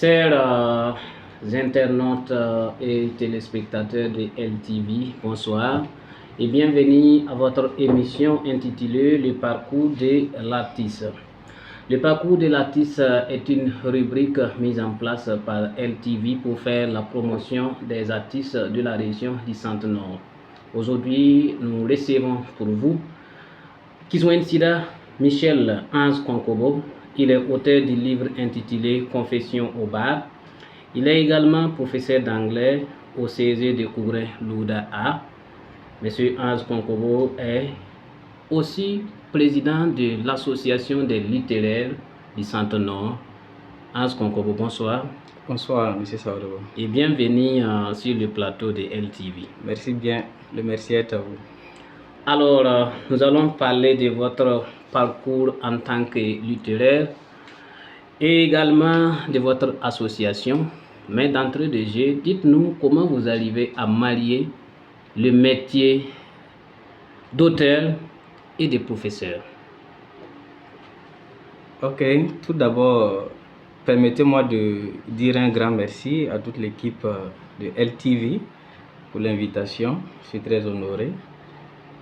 Chers internautes et téléspectateurs de LTV, bonsoir et bienvenue à votre émission intitulée Le parcours de l'artiste. Le parcours de l'artiste est une rubrique mise en place par LTV pour faire la promotion des artistes de la région du Centre-Nord. Aujourd'hui, nous recevons pour vous Kizouensida Michel Hans Konkobo. Il est auteur du livre intitulé Confession au bar. Il est également professeur d'anglais au CEG de Kougré Louda A. Monsieur Hans Konkobo est aussi président de l'association des littéraires du Centre-Nord. Hans Konkobo, bonsoir. Bonsoir, M. Saoudou. Et bienvenue sur le plateau de LTV. Merci bien, le merci est à vous. Alors, nous allons parler de votre parcours en tant que littéraire et également de votre association. Mais d'entrée de jeu, dites-nous comment vous arrivez à marier le métier d'auteur et de professeur. Ok, tout d'abord, permettez-moi de dire un grand merci à toute l'équipe de LTV pour l'invitation. Je suis très honoré.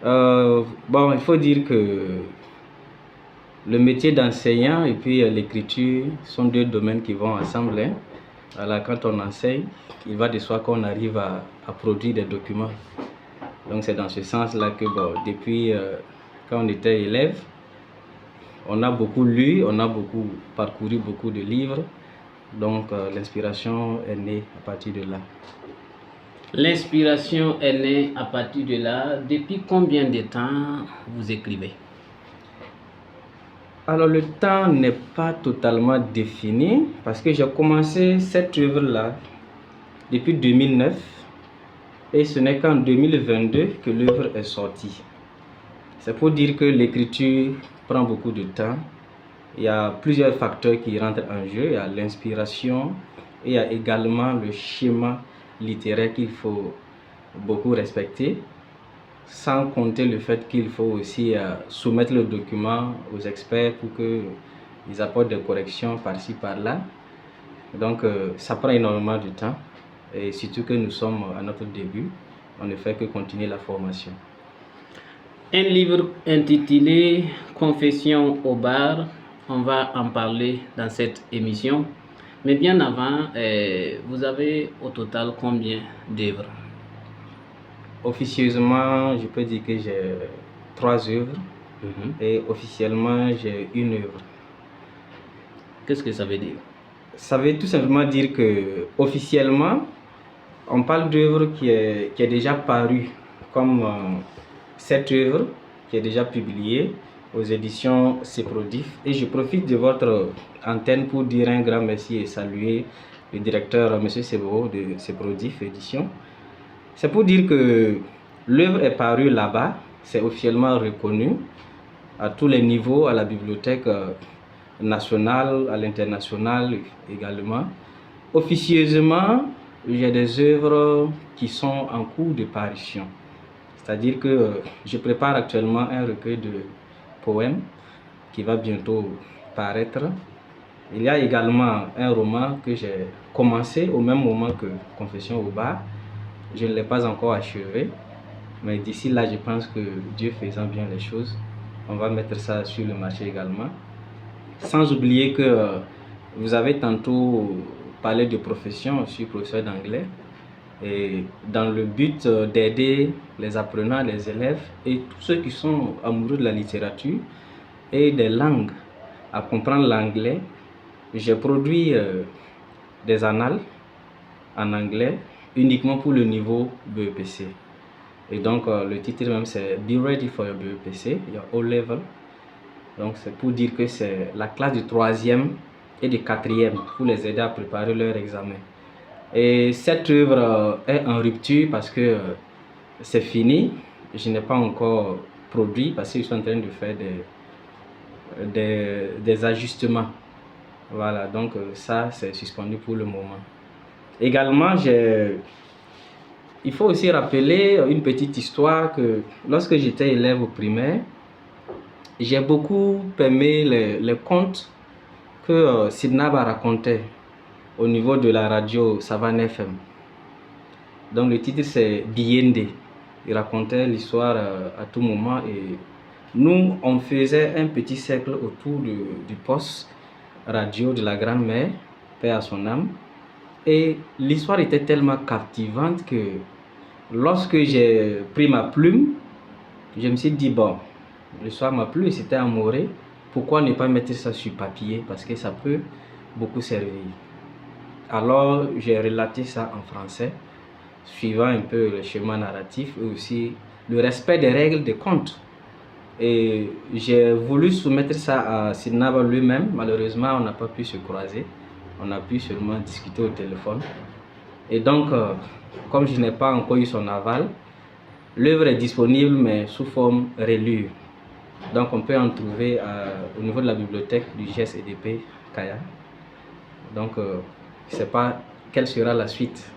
Il faut dire que le métier d'enseignant et puis l'écriture sont deux domaines qui vont ensemble. Alors, quand on enseigne, il va de soi qu'on arrive à produire des documents. Donc c'est dans ce sens-là que depuis quand on était élève, on a beaucoup lu, on a beaucoup parcouru beaucoup de livres. Donc l'inspiration est née à partir de là. L'inspiration est née à partir de là. Depuis combien de temps vous écrivez? Alors le temps n'est pas totalement défini parce que j'ai commencé cette œuvre-là depuis 2009 et ce n'est qu'en 2022 que l'œuvre est sortie. C'est pour dire que l'écriture prend beaucoup de temps. Il y a plusieurs facteurs qui rentrent en jeu. Il y a l'inspiration et il y a également le schéma littéraire qu'il faut beaucoup respecter, sans compter le fait qu'il faut aussi soumettre le document aux experts pour qu'ils apportent des corrections par-ci par-là. Donc ça prend énormément de temps et surtout que nous sommes à notre début, on ne fait que continuer la formation. Un livre intitulé Confession au bar, on va en parler dans cette émission. Mais bien avant, vous avez au total combien d'œuvres? Officieusement, je peux dire que j'ai 3 œuvres et officiellement j'ai 1 œuvre. Qu'est-ce que ça veut dire? Ça veut tout simplement dire que officiellement, on parle d'œuvre qui est déjà parue, comme cette œuvre qui est déjà publiée aux éditions Céprodif. Et je profite de votre antenne pour dire un grand merci et saluer le directeur M. Seboro de Céprodif Éditions. C'est pour dire que l'œuvre est parue là-bas, c'est officiellement reconnu à tous les niveaux, à la bibliothèque nationale, à l'international également. Officieusement, j'ai des œuvres qui sont en cours de parution. C'est-à-dire que je prépare actuellement un recueil de poèmes qui va bientôt paraître. Il y a également un roman que j'ai commencé au même moment que Confession au bar. Je ne l'ai pas encore achevé, mais d'ici là, je pense que Dieu faisant bien les choses, on va mettre ça sur le marché également. Sans oublier que vous avez tantôt parlé de profession, je suis professeur d'anglais, et dans le but d'aider les apprenants, les élèves et tous ceux qui sont amoureux de la littérature et des langues à comprendre l'anglais, j'ai produit des annales en anglais uniquement pour le niveau BEPC. Et donc le titre même c'est Be Ready for your BEPC, your O-Level. Donc c'est pour dire que c'est la classe de 3e et de 4e pour les aider à préparer leur examen. Et cette œuvre est en rupture parce que c'est fini. Je n'ai pas encore produit parce que je suis en train de faire des ajustements. Voilà, donc ça c'est suspendu pour le moment. Également, il faut aussi rappeler une petite histoire que lorsque j'étais élève au primaire, j'ai beaucoup aimé les contes que Sidnaba racontait au niveau de la radio Savane FM. Donc le titre c'est Biende. Il racontait l'histoire à tout moment et nous on faisait un petit cercle autour du poste radio de la grand-mère, paix à son âme. Et l'histoire était tellement captivante que lorsque j'ai pris ma plume, je me suis dit bon, l'histoire m'a plu et c'était amoureux. Pourquoi ne pas mettre ça sur papier parce que ça peut beaucoup servir. Alors j'ai relaté ça en français, suivant un peu le schéma narratif et aussi le respect des règles de conte. Et j'ai voulu soumettre ça à Sidnaba lui-même. Malheureusement, on n'a pas pu se croiser. On a pu seulement discuter au téléphone. Et donc, comme je n'ai pas encore eu son aval, l'œuvre est disponible mais sous forme relue. Donc on peut en trouver au niveau de la bibliothèque du GSEDP Kaya. Donc je ne sais pas quelle sera la suite.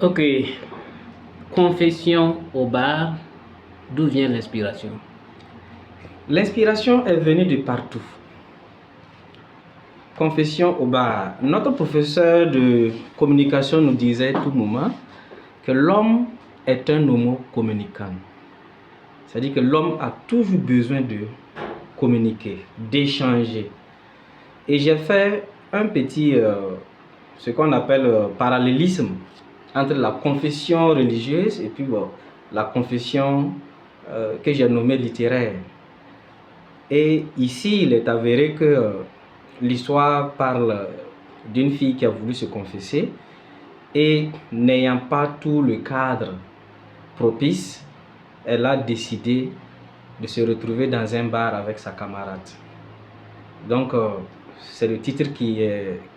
Ok. Confession au bar, d'où vient l'inspiration? L'inspiration est venue de partout. Confession au bar. Notre professeur de communication nous disait tout moment que l'homme est un homo communicant. C'est-à-dire que l'homme a toujours besoin de communiquer, d'échanger. Et j'ai fait un petit, ce qu'on appelle parallélisme entre la confession religieuse et puis la confession que j'ai nommée littéraire. Et ici, il est avéré que l'histoire parle d'une fille qui a voulu se confesser et n'ayant pas tout le cadre propice, elle a décidé de se retrouver dans un bar avec sa camarade. Donc, c'est le titre qui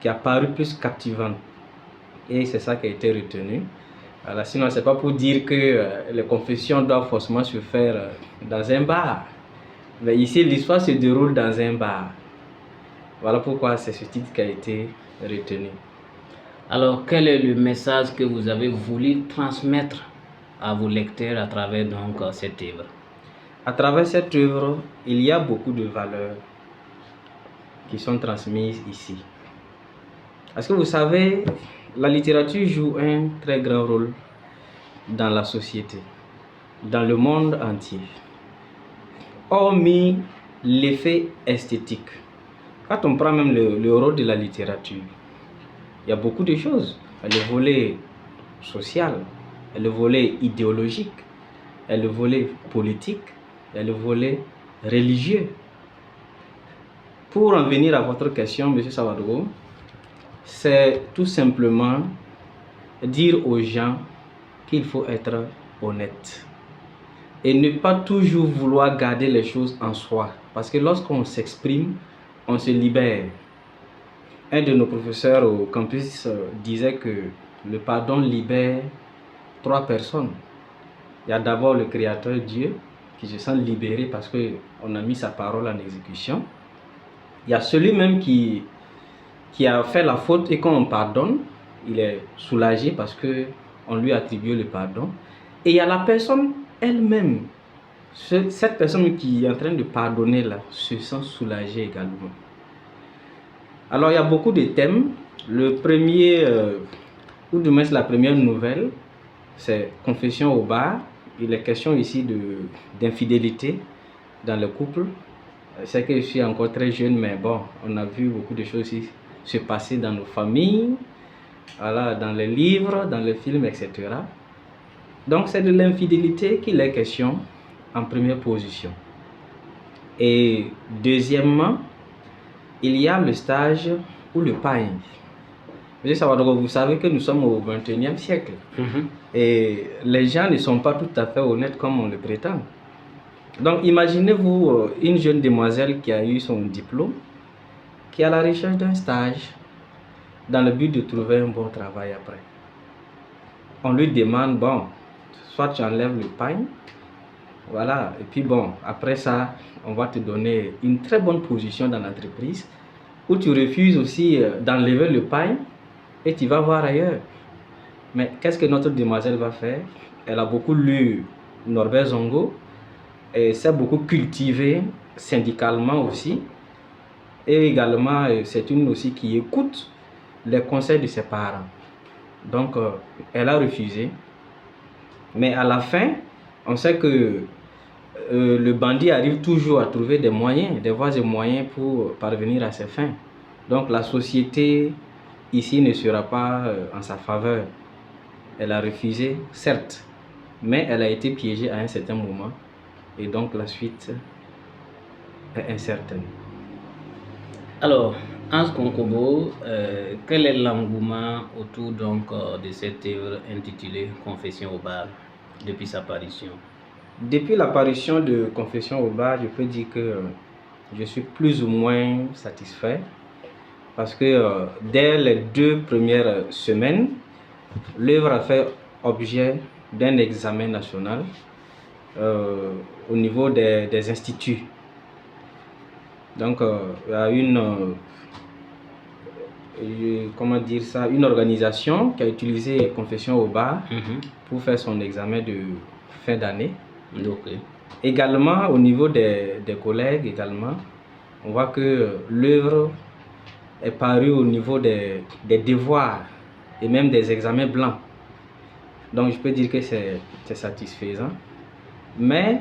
a paru plus captivant. Et c'est ça qui a été retenu. Alors, sinon, ce n'est pas pour dire que les confessions doivent forcément se faire dans un bar. Mais ici, l'histoire se déroule dans un bar. Voilà pourquoi c'est ce titre qui a été retenu. Alors, quel est le message que vous avez voulu transmettre à vos lecteurs à travers donc cette œuvre? À travers cette œuvre, il y a beaucoup de valeurs qui sont transmises ici. Parce que vous savez, la littérature joue un très grand rôle dans la société, dans le monde entier. Hormis l'effet esthétique, quand on prend même le rôle de la littérature, il y a beaucoup de choses. Il y a le volet social, il y a le volet idéologique, il y a le volet politique, il y a le volet religieux. Pour en venir à votre question, M. Sawadou, c'est tout simplement dire aux gens qu'il faut être honnête et ne pas toujours vouloir garder les choses en soi. Parce que lorsqu'on s'exprime, on se libère. Un de nos professeurs au campus disait que le pardon libère 3 personnes. Il y a d'abord le Créateur Dieu qui se sent libéré parce qu'on a mis sa parole en exécution. Il y a celui même qui a fait la faute et quand on pardonne, il est soulagé parce qu'on lui attribue le pardon. Et il y a la personne elle-même. Cette personne qui est en train de pardonner là se sent soulagée également. Alors il y a beaucoup de thèmes. Le premier, ou du moins la première nouvelle, c'est Confession au bar. Il est question ici d'infidélité dans le couple. C'est que je suis encore très jeune, mais bon, on a vu beaucoup de choses ici se passer dans nos familles, voilà, dans les livres, dans les films, etc. Donc c'est de l'infidélité qu'il est question en première position. Et deuxièmement, il y a le stage ou le pain. Monsieur Sawadoro, vous savez que nous sommes au XXIe siècle. Et les gens ne sont pas tout à fait honnêtes comme on le prétend. Donc imaginez-vous une jeune demoiselle qui a eu son diplôme, qui est à la recherche d'un stage dans le but de trouver un bon travail après. On lui demande, bon, soit tu enlèves le pain, voilà, et puis bon, après ça, on va te donner une très bonne position dans l'entreprise, ou tu refuses aussi d'enlever le pain et tu vas voir ailleurs. Mais qu'est-ce que notre demoiselle va faire? Elle a beaucoup lu Norbert Zongo et s'est beaucoup cultivée syndicalement aussi. Et également, c'est une aussi qui écoute les conseils de ses parents. Donc, elle a refusé. Mais à la fin, on sait que le bandit arrive toujours à trouver des moyens, des voies et moyens pour parvenir à ses fins. Donc, la société ici ne sera pas en sa faveur. Elle a refusé, certes, mais elle a été piégée à un certain moment. Et donc, la suite est incertaine. Alors, Hans Konkobo, quel est l'engouement autour donc de cette œuvre intitulée Confession au bar depuis sa parution? Depuis l'apparition de Confession au bar, je peux dire que je suis plus ou moins satisfait parce que dès les 2 premières semaines, l'œuvre a fait objet d'un examen national au niveau des instituts. Donc, il y a une organisation qui a utilisé Confession au bar pour faire son examen de fin d'année. Okay. Également, au niveau des collègues, également, on voit que l'œuvre est parue au niveau des devoirs et même des examens blancs. Donc, je peux dire que c'est satisfaisant. Mais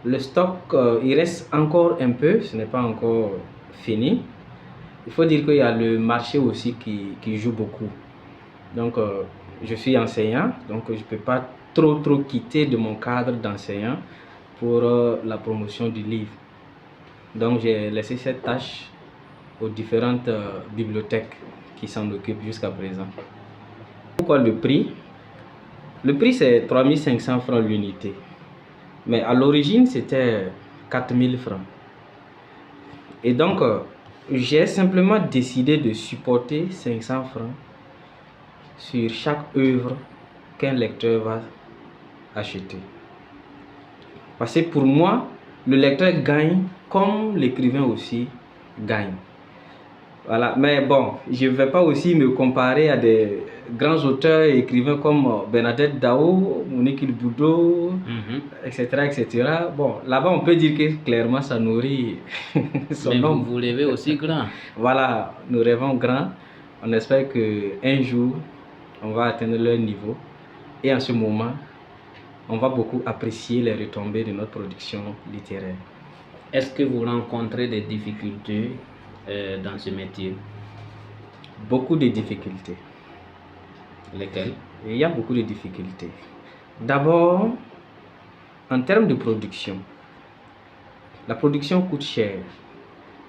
le stock, il reste encore un peu, ce n'est pas encore fini. Il faut dire qu'il y a le marché aussi qui joue beaucoup. Donc, je suis enseignant, donc je ne peux pas trop quitter de mon cadre d'enseignant pour la promotion du livre. Donc, j'ai laissé cette tâche aux différentes bibliothèques qui s'en occupent jusqu'à présent. Pourquoi le prix? Le prix, c'est 3500 francs l'unité. Mais à l'origine, c'était 4000 francs. Et donc, j'ai simplement décidé de supporter 500 francs sur chaque œuvre qu'un lecteur va acheter. Parce que pour moi, le lecteur gagne comme l'écrivain aussi gagne. Voilà. Mais bon, je ne vais pas aussi me comparer à des grands auteurs et écrivains comme Bernadette Dao, Monique Boudot, etc., etc. Bon, là-bas, on peut dire que clairement, ça nourrit son Mais homme. vous rêvez aussi grand. Voilà, nous rêvons grand. On espère qu'un jour, on va atteindre leur niveau. Et en ce moment, on va beaucoup apprécier les retombées de notre production littéraire. Est-ce que vous rencontrez des difficultés dans ce métier? Beaucoup de difficultés. Lesquelles? Il y a beaucoup de difficultés. D'abord, en termes de production, la production coûte cher.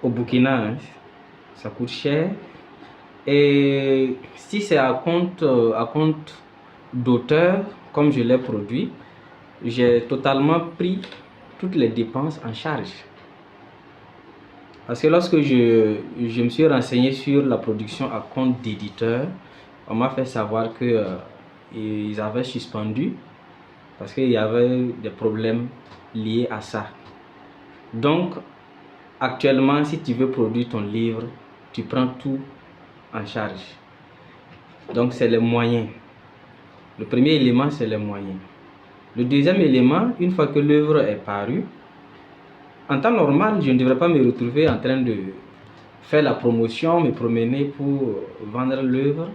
Au Burkina, ça coûte cher. Et si c'est à compte d'auteur, comme je l'ai produit, j'ai totalement pris toutes les dépenses en charge. Parce que lorsque je me suis renseigné sur la production à compte d'éditeur, on m'a fait savoir qu'ils avaient suspendu parce qu'il y avait des problèmes liés à ça. Donc, actuellement, si tu veux produire ton livre, tu prends tout en charge. Donc, c'est les moyens. Le premier élément, c'est les moyens. Le deuxième élément, une fois que l'œuvre est parue, en temps normal, je ne devrais pas me retrouver en train de faire la promotion, me promener pour vendre l'œuvre.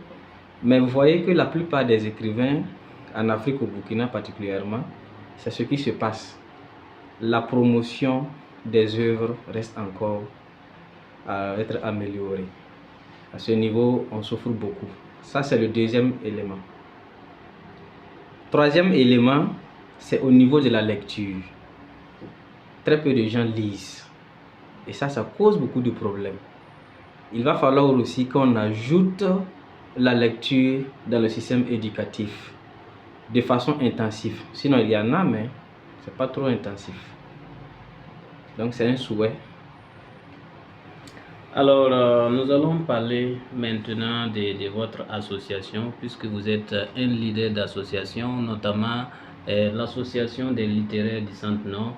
Mais vous voyez que la plupart des écrivains, en Afrique, au Burkina particulièrement, c'est ce qui se passe. La promotion des œuvres reste encore à être améliorée. À ce niveau, on souffre beaucoup. Ça, c'est le deuxième élément. Troisième élément, c'est au niveau de la lecture. Très peu de gens lisent. Et ça cause beaucoup de problèmes. Il va falloir aussi qu'on ajoute la lecture dans le système éducatif de façon intensive. Sinon, il y en a, mais ce n'est pas trop intensif. Donc, c'est un souhait. Alors, nous allons parler maintenant de votre association, puisque vous êtes un leader d'association, notamment l'association des littéraires du Centre-Nord.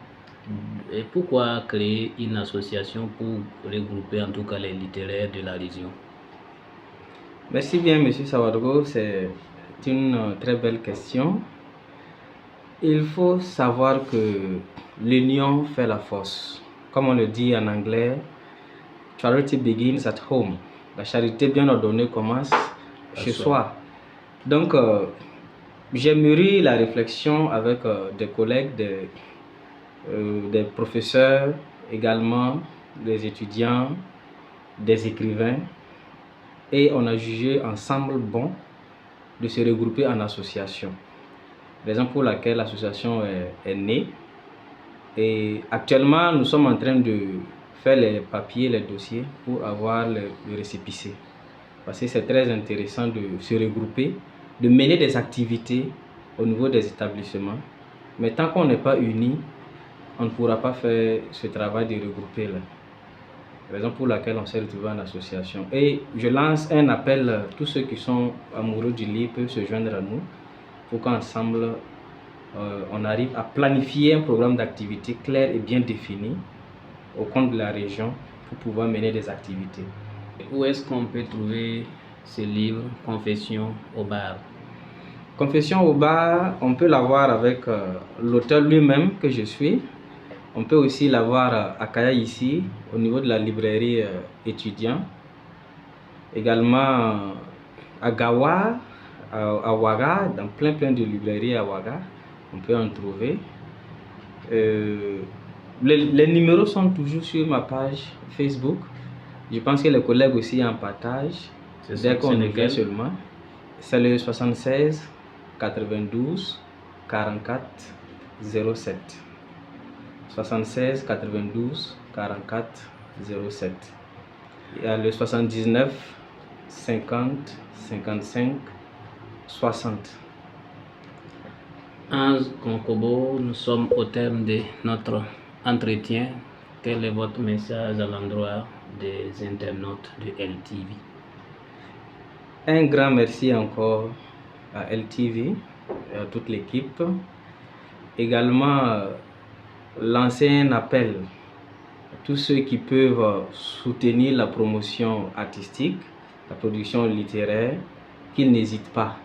Et pourquoi créer une association pour regrouper en tout cas les littéraires de la région? Merci bien, M. Sawadgo. C'est une très belle question. Il faut savoir que l'union fait la force. Comme on le dit en anglais, charity begins at home. La charité bien ordonnée commence chez soi. Donc, j'ai mûri la réflexion avec des collègues, des professeurs, également des étudiants, des écrivains, et on a jugé ensemble bon de se regrouper en association. Raison pour laquelle l'association est née. Et actuellement, nous sommes en train de faire les papiers, les dossiers pour avoir le récépissé. Parce que c'est très intéressant de se regrouper, de mener des activités au niveau des établissements. Mais tant qu'on n'est pas unis, on ne pourra pas faire ce travail de regrouper là. Raison pour laquelle on s'est retrouvé en association. Et je lance un appel, tous ceux qui sont amoureux du livre peuvent se joindre à nous pour qu'ensemble on arrive à planifier un programme d'activité clair et bien défini au compte de la région pour pouvoir mener des activités. Où est-ce qu'on peut trouver ce livre, Confession au bar? Confession au bar, on peut l'avoir avec l'auteur lui-même que je suis. On peut aussi l'avoir à Kaya ici, au niveau de la librairie étudiant. Également à Gawa, à Ouaga, dans plein de librairies à Ouaga, on peut en trouver. Les numéros sont toujours sur ma page Facebook. Je pense que les collègues aussi en partagent. Dès qu'on écrit seulement. C'est le 76 92 44 07. 76 92 44 07. Il y a le 79 50 55 60. Hans Konkobo, nous sommes au terme de notre entretien. Quel est votre message à l'endroit des internautes de LTV? Un grand merci encore à LTV et à toute l'équipe. Également, lancer un appel à tous ceux qui peuvent soutenir la promotion artistique, la production littéraire, qu'ils n'hésitent pas,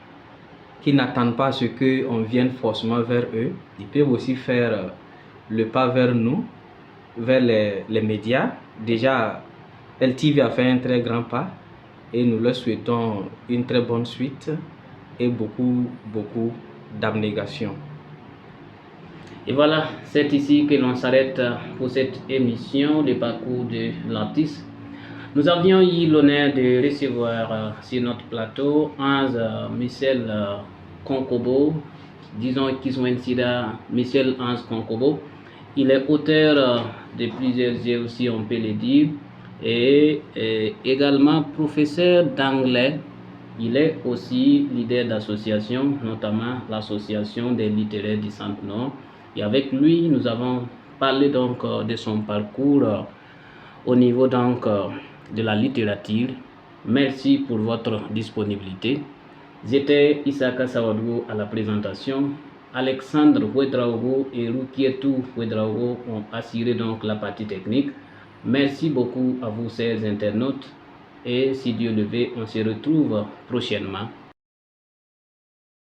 qu'ils n'attendent pas ce qu'on vienne forcément vers eux. Ils peuvent aussi faire le pas vers nous, vers les médias. Déjà, LTV a fait un très grand pas et nous leur souhaitons une très bonne suite et beaucoup d'abnégation. Et voilà, c'est ici que l'on s'arrête pour cette émission, le parcours de l'artiste. Nous avions eu l'honneur de recevoir sur notre plateau Hans Michel Konkobo, disons Kiswensida Michel Hans Konkobo. Il est auteur de plusieurs œuvres, si on peut le dire, et également professeur d'anglais. Il est aussi leader d'associations, notamment l'association des littéraires du Centre-Nord. Et avec lui, nous avons parlé donc de son parcours au niveau donc de la littérature. Merci pour votre disponibilité. J'étais Isaka Sawadou à la présentation. Alexandre Ouedraogo et Rukietou Ouedraogo ont assuré donc la partie technique. Merci beaucoup à vous, chers internautes. Et si Dieu le veut, on se retrouve prochainement